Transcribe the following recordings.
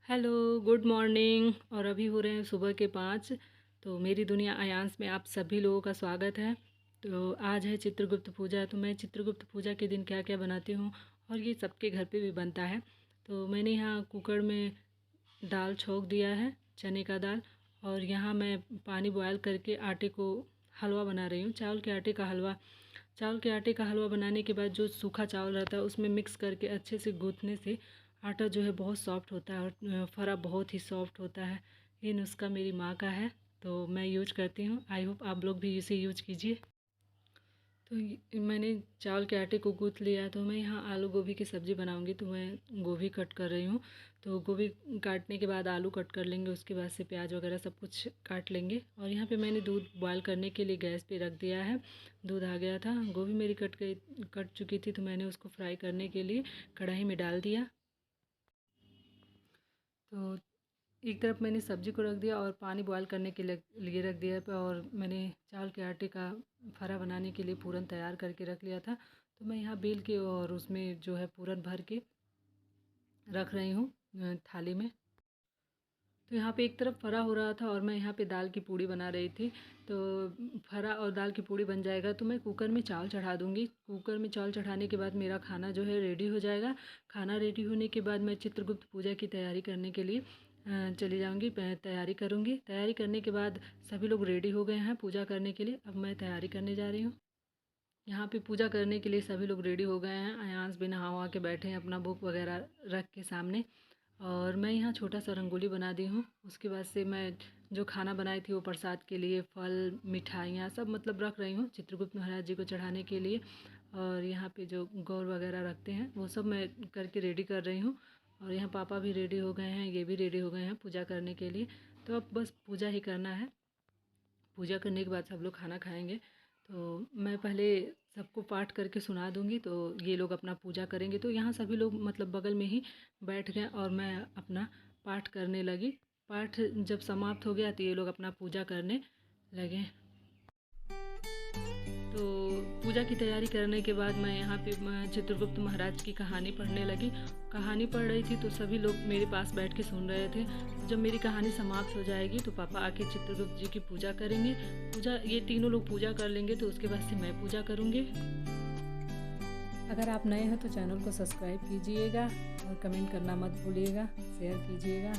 Hello, good morning. और अभी हो रहे हैं सुबह के 5। तो मेरी दुनिया आयांस में आप सभी लोगों का स्वागत है। तो आज है चित्रगुप्त पूजा। तो मैं चित्रगुप्त पूजा के दिन क्या क्या बनाती हूँ और ये सबके घर पे भी बनता है। तो मैंने यहाँ कुकर में दाल छोंक दिया है, चने का दाल। और यहाँ मैं पानी बॉयल करके आटे को हलवा बना रही हूँ, चावल के आटे का हलवा। चावल के आटे का हलवा बनाने के बाद जो सूखा चावल रहता है उसमें मिक्स करके अच्छे से गूँथने से आटा जो है बहुत सॉफ्ट होता है और फरा बहुत ही सॉफ्ट होता है। ये नुस्खा मेरी माँ का है, तो मैं यूज करती हूँ। आई होप आप लोग भी इसे यूज कीजिए। तो मैंने चावल के आटे को गूँथ लिया। तो मैं यहाँ आलू गोभी की सब्ज़ी बनाऊँगी, तो मैं गोभी कट कर रही हूँ। तो गोभी काटने के बाद आलू कट कर लेंगे, उसके बाद से प्याज वगैरह सब कुछ काट लेंगे। और यहाँ पे मैंने दूध बॉयल करने के लिए गैस पे रख दिया है। दूध आ गया था, गोभी मेरी कट चुकी थी, तो मैंने उसको फ्राई करने के लिए कढ़ाई में डाल दिया। तो एक तरफ मैंने सब्ज़ी को रख दिया और पानी बॉयल करने के लिए रख दिया। और मैंने चावल के आटे का फरा बनाने के लिए पूरन तैयार करके रख लिया था। तो मैं यहाँ बेल के और उसमें जो है पूरन भर के रख रही हूँ थाली में। तो यहाँ पे एक तरफ फरा हो रहा था और मैं यहाँ पे दाल की पूड़ी बना रही थी। तो फरा और दाल की पूड़ी बन जाएगा तो मैं कुकर में चावल चढ़ा दूँगी। कुकर में चावल चढ़ाने के बाद मेरा खाना जो है रेडी हो जाएगा। खाना रेडी होने के बाद मैं चित्रगुप्त पूजा की तैयारी करने के लिए चली जाऊँगी, तैयारी करूँगी। तैयारी करने के बाद सभी लोग रेडी हो गए हैं पूजा करने के लिए। अब मैं तैयारी करने जा रही हूँ। यहाँ पे पूजा करने के लिए सभी लोग रेडी हो गए हैं। आयांश भी नहा वहा के बैठे हैं अपना बुक वगैरह रख के सामने। और मैं यहाँ छोटा सा रंगोली बना दी हूँ। उसके बाद से मैं जो खाना बनाई थी वो प्रसाद के लिए फल मिठाइयाँ सब मतलब रख रही हूँ चित्रगुप्त महाराज जी को चढ़ाने के लिए। और यहाँ पे जो गौर वगैरह रखते हैं वो सब मैं करके रेडी कर रही हूँ। और यहाँ पापा भी रेडी हो गए हैं, ये भी रेडी हो गए हैं पूजा करने के लिए। तो अब बस पूजा ही करना है। पूजा करने के बाद सब लोग खाना खाएंगे। तो मैं पहले सबको पाठ करके सुना दूंगी, तो ये लोग अपना पूजा करेंगे। तो यहाँ सभी लोग मतलब बगल में ही बैठ गए और मैं अपना पाठ करने लगी। पाठ जब समाप्त हो गया तो ये लोग अपना पूजा करने लगे। तो पूजा की तैयारी करने के बाद मैं यहाँ पे चित्रगुप्त महाराज की कहानी पढ़ने लगी। कहानी पढ़ रही थी तो सभी लोग मेरे पास बैठ के सुन रहे थे। जब मेरी कहानी समाप्त हो जाएगी तो पापा आके चित्रगुप्त जी की पूजा करेंगे। ये तीनों लोग पूजा कर लेंगे तो उसके बाद से मैं पूजा करूँगी। अगर आप नए हैं तो चैनल को सब्सक्राइब कीजिएगा और कमेंट करना मत भूलिएगा, शेयर कीजिएगा।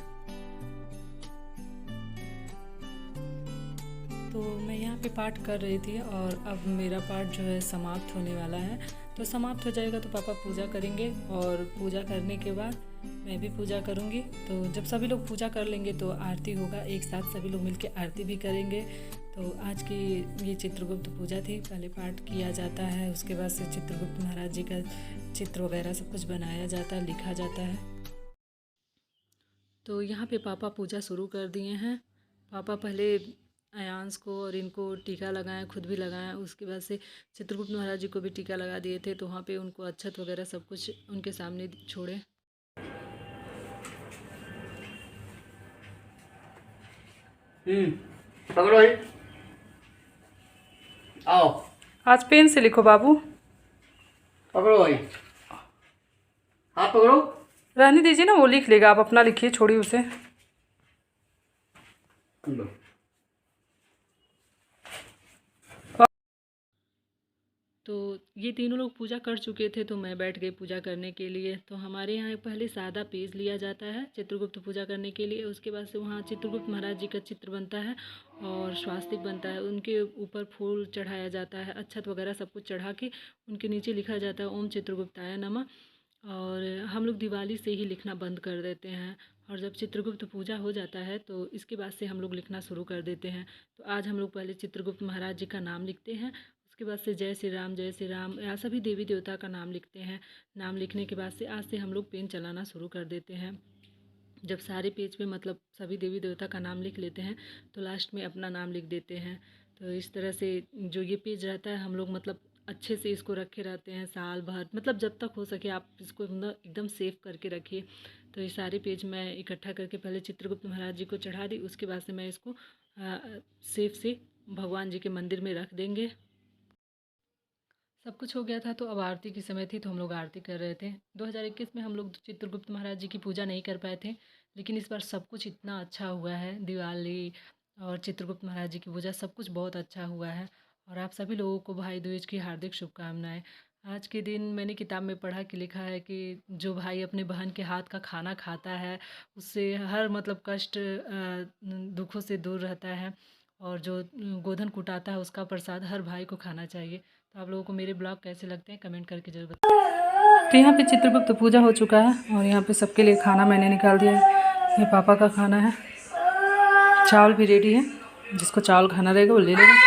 तो मैं यहाँ पे पाठ कर रही थी और अब मेरा पाठ जो है समाप्त होने वाला है। तो समाप्त हो जाएगा तो पापा पूजा करेंगे और पूजा करने के बाद मैं भी पूजा करूँगी। तो जब सभी लोग पूजा कर लेंगे तो आरती होगा, एक साथ सभी लोग मिलके आरती भी करेंगे। तो आज की ये चित्रगुप्त पूजा थी। पहले पाठ किया जाता है, उसके बाद से चित्रगुप्त महाराज जी का चित्र वगैरह सब कुछ बनाया जाता है, लिखा जाता है। तो यहाँ पे पापा पूजा शुरू कर दिए हैं। पापा पहले अयांश को और इनको टीका लगाएं, खुद भी लगाएं। उसके बाद से चित्रगुप्त महाराज जी को भी टीका लगा दिए थे। तो वहाँ पे उनको अक्षत वगैरह सब कुछ उनके सामने छोड़े। पकड़ो ही। आओ। आज पेन से लिखो बाबू। पकड़ो भाई, हाथ पकड़ो। रहने दीजिए ना, वो लिख लेगा, आप अपना लिखिए, छोड़िए उसे। लो। तो ये तीनों लोग पूजा कर चुके थे तो मैं बैठ गई पूजा करने के लिए। तो हमारे यहाँ पहले सादा पेज लिया जाता है चित्रगुप्त पूजा करने के लिए। उसके बाद से वहाँ चित्रगुप्त महाराज जी का चित्र बनता है और स्वास्तिक बनता है। उनके ऊपर फूल चढ़ाया जाता है, अक्षत वगैरह सब कुछ चढ़ा के उनके नीचे लिखा जाता है ओम चित्रगुप्ताय नमः। और हम लोग दिवाली से ही लिखना बंद कर देते हैं। और जब चित्रगुप्त पूजा हो जाता है तो इसके बाद से हम लोग लिखना शुरू कर देते हैं। तो आज हम लोग पहले चित्रगुप्त महाराज जी का नाम लिखते हैं। उसके बाद से जय श्री राम या सभी देवी देवता का नाम लिखते हैं। नाम लिखने के बाद से आज से हम लोग पेन चलाना शुरू कर देते हैं। जब सारे पेज पे मतलब सभी देवी देवता का नाम लिख लेते हैं तो लास्ट में अपना नाम लिख देते हैं। तो इस तरह से जो ये पेज रहता है हम लोग मतलब अच्छे से इसको रखे रहते हैं साल भर, मतलब जब तक हो सके आप इसको एकदम सेव करके रखिए। तो ये सारे पेज मैं इकट्ठा करके पहले चित्रगुप्त महाराज जी को चढ़ा दी। उसके बाद से मैं इसको सेफ से भगवान जी के मंदिर में रख देंगे। सब कुछ हो गया था तो अब आरती की समय थी तो हम लोग आरती कर रहे थे। 2021 में हम लोग चित्रगुप्त महाराज जी की पूजा नहीं कर पाए थे, लेकिन इस बार सब कुछ इतना अच्छा हुआ है, दिवाली और चित्रगुप्त महाराज जी की पूजा सब कुछ बहुत अच्छा हुआ है। और आप सभी लोगों को भाई दूज की हार्दिक शुभकामनाएं। आज के दिन मैंने किताब में पढ़ा कि लिखा है कि जो भाई अपने बहन के हाथ का खाना खाता है उससे हर मतलब कष्ट दुखों से दूर रहता है, और जो गोधन कुटाता है उसका प्रसाद हर भाई को खाना चाहिए। तो आप लोगों को मेरे ब्लॉग कैसे लगते हैं कमेंट करके जरूर बताएं। तो यहाँ पे चित्रगुप्त पूजा हो चुका है और यहाँ पे सबके लिए खाना मैंने निकाल दिया है। ये पापा का खाना है, चावल भी रेडी है, जिसको चावल खाना रहेगा वो ले लेगा।